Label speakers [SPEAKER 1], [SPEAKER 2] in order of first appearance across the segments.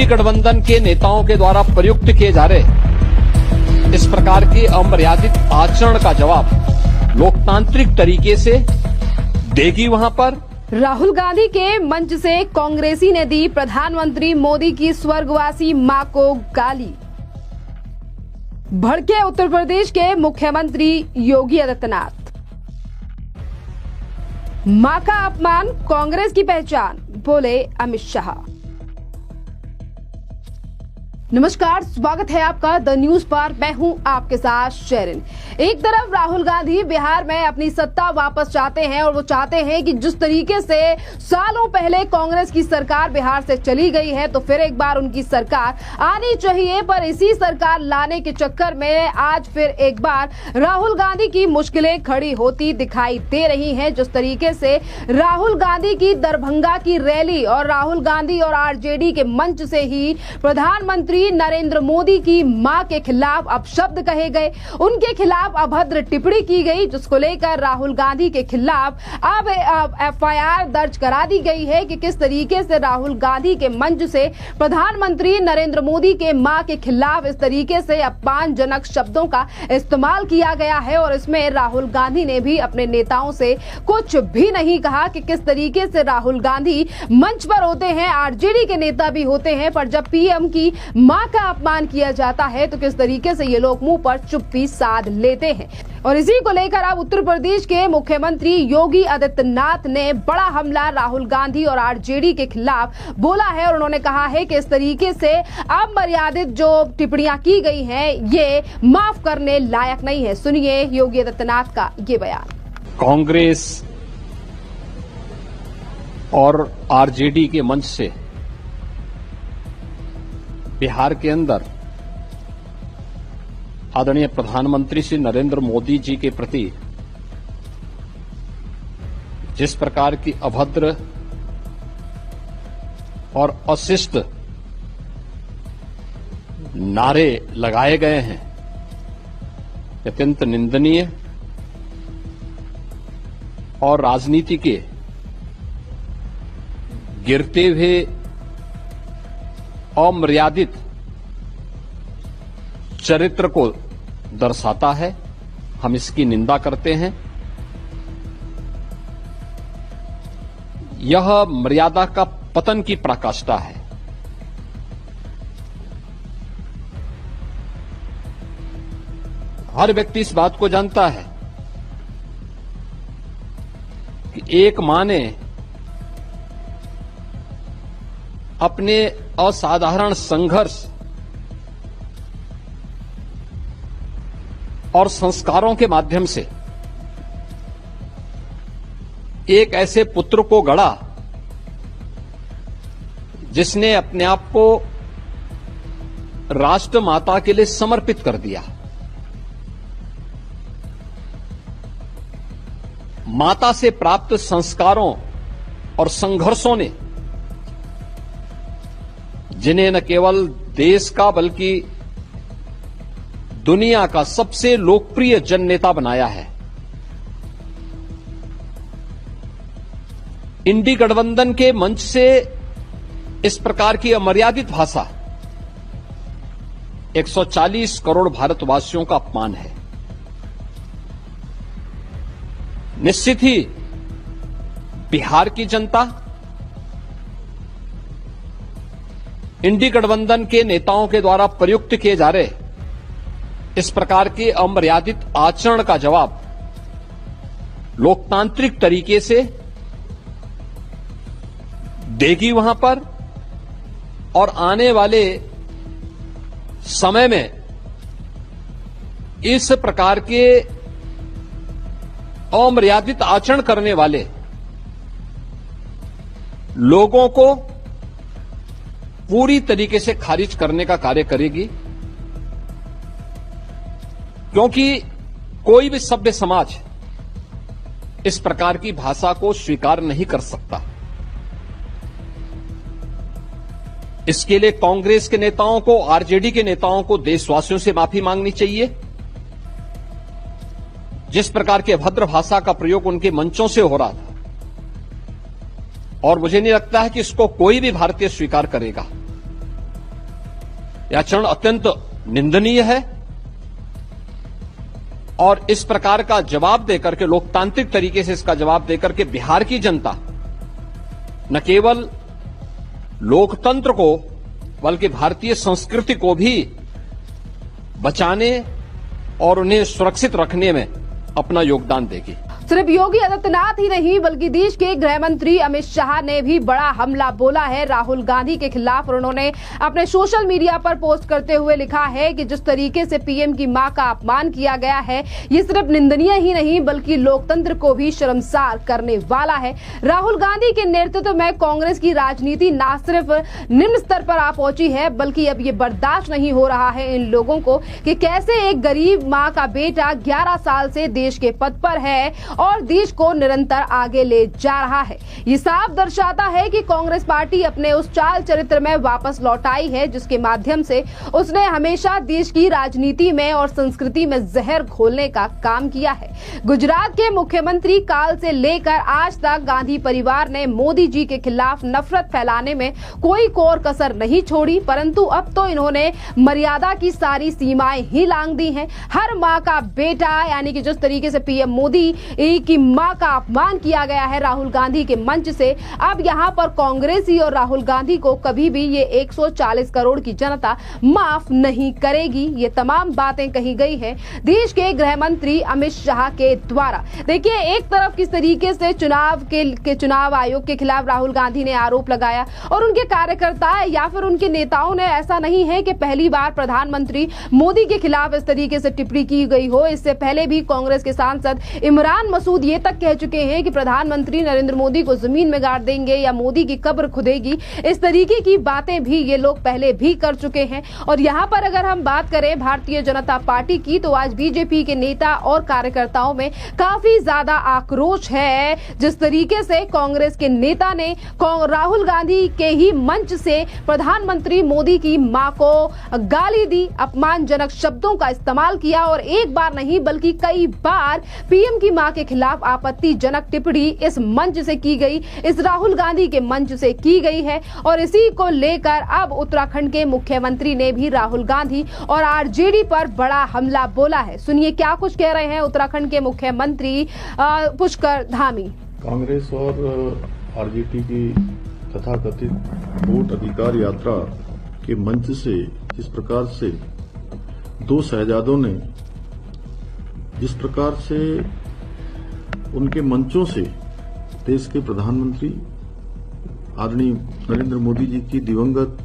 [SPEAKER 1] इंडी गठबंधन के नेताओं के द्वारा प्रयुक्त किए जा रहे इस प्रकार के अमर्यादित आचरण का जवाब लोकतांत्रिक तरीके से देगी वहां पर।
[SPEAKER 2] राहुल गांधी के मंच से कांग्रेसी ने दी प्रधानमंत्री मोदी की स्वर्गवासी मां को गाली। भड़के उत्तर प्रदेश के मुख्यमंत्री योगी आदित्यनाथ। मां का अपमान कांग्रेस की पहचान, बोले अमित शाह। नमस्कार, स्वागत है आपका द न्यूज पर। मैं हूं आपके साथ शेरिन। एक तरफ राहुल गांधी बिहार में अपनी सत्ता वापस चाहते हैं और वो चाहते हैं कि जिस तरीके से सालों पहले कांग्रेस की सरकार बिहार से चली गई है तो फिर एक बार उनकी सरकार आनी चाहिए, पर इसी सरकार लाने के चक्कर में आज फिर एक बार राहुल गांधी की मुश्किलें खड़ी होती दिखाई दे रही हैं। जिस तरीके से राहुल गांधी की दरभंगा की रैली और राहुल गांधी और आरजेडी के मंच से ही प्रधानमंत्री नरेंद्र मोदी की मां के खिलाफ अपशब्द कहे गए, उनके खिलाफ अभद्र टिप्पणी की गई, जिसको लेकर राहुल गांधी के खिलाफ अब एफआईआर दर्ज करा दी गई है कि किस तरीके से राहुल गांधी के मंच से प्रधानमंत्री नरेंद्र मोदी के मां के खिलाफ इस तरीके से अपमानजनक शब्दों का इस्तेमाल किया गया है। और इसमें राहुल गांधी ने भी अपने नेताओं से कुछ भी नहीं कहा कि किस तरीके से राहुल गांधी मंच पर होते हैं, आरजेडी के नेता भी होते हैं, पर जब पीएम की मां का अपमान किया जाता है तो किस तरीके से ये लोग मुंह पर चुप्पी साध लेते हैं। और इसी को लेकर अब उत्तर प्रदेश के मुख्यमंत्री योगी आदित्यनाथ ने बड़ा हमला राहुल गांधी और आरजेडी के खिलाफ बोला है और उन्होंने कहा है कि इस तरीके से अमर्यादित जो टिप्पणियां की गई हैं ये माफ करने लायक नहीं है। सुनिए योगी आदित्यनाथ का ये बयान।
[SPEAKER 1] कांग्रेस और आरजेडी के मंच से बिहार के अंदर आदरणीय प्रधानमंत्री श्री नरेंद्र मोदी जी के प्रति जिस प्रकार की अभद्र और अशिष्ट नारे लगाए गए हैं, अत्यंत निंदनीय और राजनीति के गिरते हुए अमर्यादित चरित्र को दर्शाता है। हम इसकी निंदा करते हैं। यह मर्यादा का पतन की पराकाष्ठा है। हर व्यक्ति इस बात को जानता है कि एक मां ने अपने असाधारण संघर्ष और संस्कारों के माध्यम से एक ऐसे पुत्र को गढ़ा जिसने अपने आप को राष्ट्र माता के लिए समर्पित कर दिया। माता से प्राप्त संस्कारों और संघर्षों ने जिन्हें न केवल देश का बल्कि दुनिया का सबसे लोकप्रिय जननेता बनाया है। इंडी गठबंधन के मंच से इस प्रकार की अमर्यादित भाषा 140 करोड़ भारतवासियों का अपमान है। निश्चित ही बिहार की जनता इंडी गठबंधन के नेताओं के द्वारा प्रयुक्त किए जा रहे इस प्रकार के अमर्यादित आचरण का जवाब लोकतांत्रिक तरीके से देगी वहां पर। और आने वाले समय में इस प्रकार के अमर्यादित आचरण करने वाले लोगों को पूरी तरीके से खारिज करने का कार्य करेगी, क्योंकि कोई भी सभ्य समाज इस प्रकार की भाषा को स्वीकार नहीं कर सकता। इसके लिए कांग्रेस के नेताओं को, आरजेडी के नेताओं को देशवासियों से माफी मांगनी चाहिए। जिस प्रकार की अभद्र भाषा का प्रयोग उनके मंचों से हो रहा था, और मुझे नहीं लगता है कि इसको कोई भी भारतीय स्वीकार करेगा। यह आचरण अत्यंत निंदनीय है और इस प्रकार का जवाब देकर के, लोकतांत्रिक तरीके से इसका जवाब देकर के बिहार की जनता न केवल लोकतंत्र को बल्कि भारतीय संस्कृति को भी बचाने और उन्हें सुरक्षित रखने में अपना योगदान देगी।
[SPEAKER 2] सिर्फ योगी आदित्यनाथ ही नहीं बल्कि देश के गृह मंत्री अमित शाह ने भी बड़ा हमला बोला है राहुल गांधी के खिलाफ। और उन्होंने अपने सोशल मीडिया पर पोस्ट करते हुए लिखा है कि जिस तरीके से पीएम की मां का अपमान किया गया है, ये सिर्फ निंदनीय ही नहीं बल्कि लोकतंत्र को भी शर्मसार करने वाला है। राहुल गांधी के नेतृत्व में कांग्रेस की राजनीति न सिर्फ निम्न स्तर पर आ पहुंची है बल्कि अब ये बर्दाश्त नहीं हो रहा है इन लोगों को कि कैसे एक गरीब मां का बेटा 11 साल से देश के पद पर है और देश को निरंतर आगे ले जा रहा है। ये साफ दर्शाता है कि कांग्रेस पार्टी अपने उस चाल चरित्र में वापस लौट आई है जिसके माध्यम से उसने हमेशा देश की राजनीति में और संस्कृति में जहर घोलने का काम किया है। गुजरात के मुख्यमंत्री काल से लेकर आज तक गांधी परिवार ने मोदी जी के खिलाफ नफरत फैलाने में कोई कोर कसर नहीं छोड़ी, परंतु अब तो इन्होंने मर्यादा की सारी सीमाएं ही लांघ दी हैं। हर मां का बेटा यानी कि जिस तरीके से पीएम मोदी की मां का अपमान किया गया है राहुल गांधी के मंच से, अब यहां पर कांग्रेसी और राहुल गांधी को कभी भी ये 140 करोड़ की जनता माफ नहीं करेगी। ये तमाम बातें कही गई है देश के गृह मंत्री अमित शाह के द्वारा। देखिए, एक तरफ किस तरीके से चुनाव आयोग के खिलाफ राहुल गांधी ने आरोप लगाया और उनके कार्यकर्ता या फिर उनके नेताओं ने, ऐसा नहीं है कि पहली बार प्रधानमंत्री मोदी के खिलाफ इस तरीके से टिप्पणी की गई हो। इससे पहले भी कांग्रेस के सांसद इमरान मसूद ये तक कह चुके हैं कि प्रधानमंत्री नरेंद्र मोदी को जमीन में गाड़ देंगे या मोदी की कब्र खुदेगी। इस तरीके की बातें भी ये लोग पहले भी कर चुके हैं। और यहाँ पर अगर हम बात करें भारतीय जनता पार्टी की, तो आज बीजेपी के नेता और कार्यकर्ताओं में काफी ज्यादा आक्रोश है। जिस तरीके से कांग्रेस के नेता ने राहुल गांधी के ही मंच से प्रधानमंत्री मोदी की मां को गाली दी, अपमानजनक शब्दों का इस्तेमाल किया और एक बार नहीं बल्कि कई बार पीएम की मां के खिलाफ आपत्तिजनक टिप्पणी इस मंच से की गई, इस राहुल गांधी के मंच से की गई है। और इसी को लेकर अब उत्तराखंड के मुख्यमंत्री ने भी राहुल गांधी और आरजेडी पर बड़ा हमला बोला है। सुनिए क्या कुछ कह रहे हैं उत्तराखंड के मुख्यमंत्री पुष्कर धामी।
[SPEAKER 3] कांग्रेस और आरजेडी की तथाकथित वोट अधिकार यात्रा के मंच से जिस प्रकार से दो शहजादों ने जिस प्रकार से उनके मंचों से देश के प्रधानमंत्री आदरणीय नरेंद्र मोदी जी की दिवंगत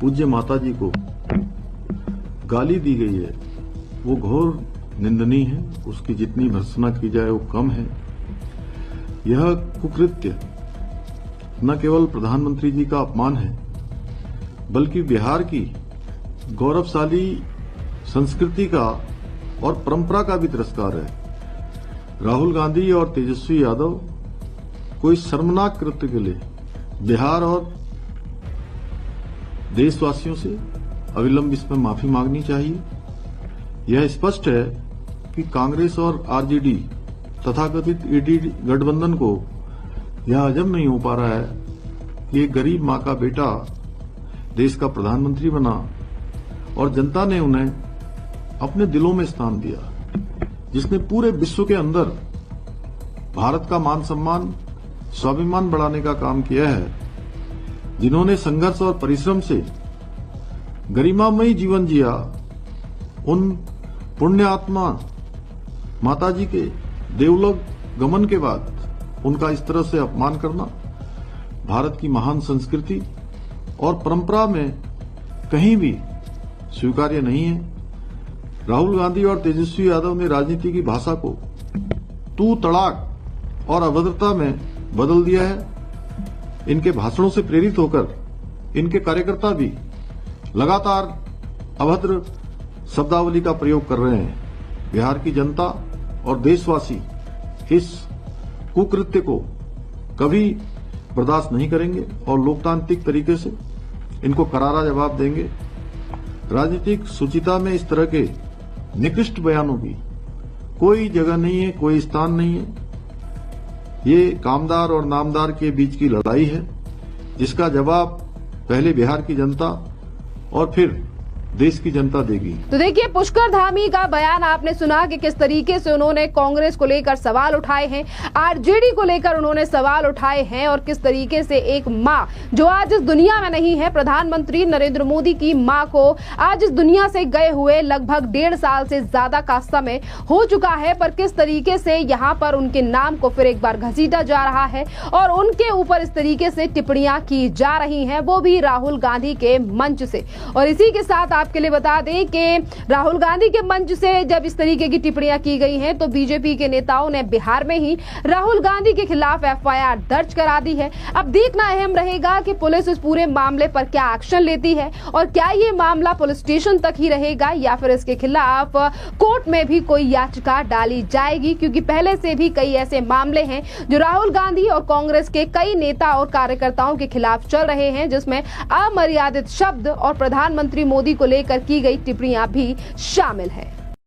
[SPEAKER 3] पूज्य माता जी को गाली दी गई है, वो घोर निंदनीय है। उसकी जितनी भर्त्सना की जाए वो कम है। यह कुकृत्य न केवल प्रधानमंत्री जी का अपमान है बल्कि बिहार की गौरवशाली संस्कृति का और परंपरा का भी तिरस्कार है। राहुल गांधी और तेजस्वी यादव कोई शर्मनाक कृत्य के लिए बिहार और देशवासियों से अविलंब इसमें माफी मांगनी चाहिए। यह स्पष्ट है कि कांग्रेस और आरजेडी तथाकथित ईडी गठबंधन को यह हजम नहीं हो पा रहा है कि एक गरीब मां का बेटा देश का प्रधानमंत्री बना और जनता ने उन्हें अपने दिलों में स्थान दिया, जिसने पूरे विश्व के अंदर भारत का मान सम्मान स्वाभिमान बढ़ाने का काम किया है, जिन्होंने संघर्ष और परिश्रम से गरिमामयी जीवन जिया। उन पुण्य आत्मा माताजी के देवलोक गमन के बाद उनका इस तरह से अपमान करना भारत की महान संस्कृति और परंपरा में कहीं भी स्वीकार्य नहीं है। राहुल गांधी और तेजस्वी यादव ने राजनीति की भाषा को तू तड़ाक और अभद्रता में बदल दिया है। इनके भाषणों से प्रेरित होकर इनके कार्यकर्ता भी लगातार अभद्र शब्दावली का प्रयोग कर रहे हैं। बिहार की जनता और देशवासी इस कुकृत्य को कभी बर्दाश्त नहीं करेंगे और लोकतांत्रिक तरीके से इनको करारा जवाब देंगे। राजनीतिक सुचिता में इस तरह के निकृष्ट बयानों की कोई जगह नहीं है, कोई स्थान नहीं है। ये कामदार और नामदार के बीच की लड़ाई है, जिसका जवाब पहले बिहार की जनता और फिर देश की जनता देगी।
[SPEAKER 2] तो देखिए, पुष्कर धामी का बयान आपने सुना कि किस तरीके से उन्होंने कांग्रेस को लेकर सवाल उठाए हैं, आरजेडी को लेकर उन्होंने सवाल उठाए हैं, और किस तरीके से एक मां जो आज इस दुनिया में नहीं है, प्रधानमंत्री नरेंद्र मोदी की मां को आज इस दुनिया से गए हुए लगभग 1.5 साल से ज्यादा का समय हो चुका है, पर किस तरीके से यहाँ पर उनके नाम को फिर एक बार घसीटा जा रहा है और उनके ऊपर इस तरीके से टिप्पणियां की जा रही हैं, वो भी राहुल गांधी के मंच से। और इसी के साथ आपके लिए बता दें कि राहुल गांधी के मंच से जब इस तरीके की टिप्पणियां की गई हैं तो बीजेपी के नेताओं ने बिहार में ही राहुल गांधी के खिलाफ एफआईआर दर्ज करा दी है। अब देखना अहम रहेगा कि पुलिस इस पूरे मामले पर क्या एक्शन लेती है और क्या ये मामला पुलिस स्टेशन तक ही रहेगा या फिर इसके खिलाफ कोर्ट में भी कोई याचिका डाली जाएगी, क्योंकि पहले से भी कई ऐसे मामले हैं जो राहुल गांधी और कांग्रेस के कई नेता और कार्यकर्ताओं के खिलाफ चल रहे हैं, जिसमें अमर्यादित शब्द और प्रधानमंत्री मोदी को लेकर की गई टिप्पणियां भी शामिल है।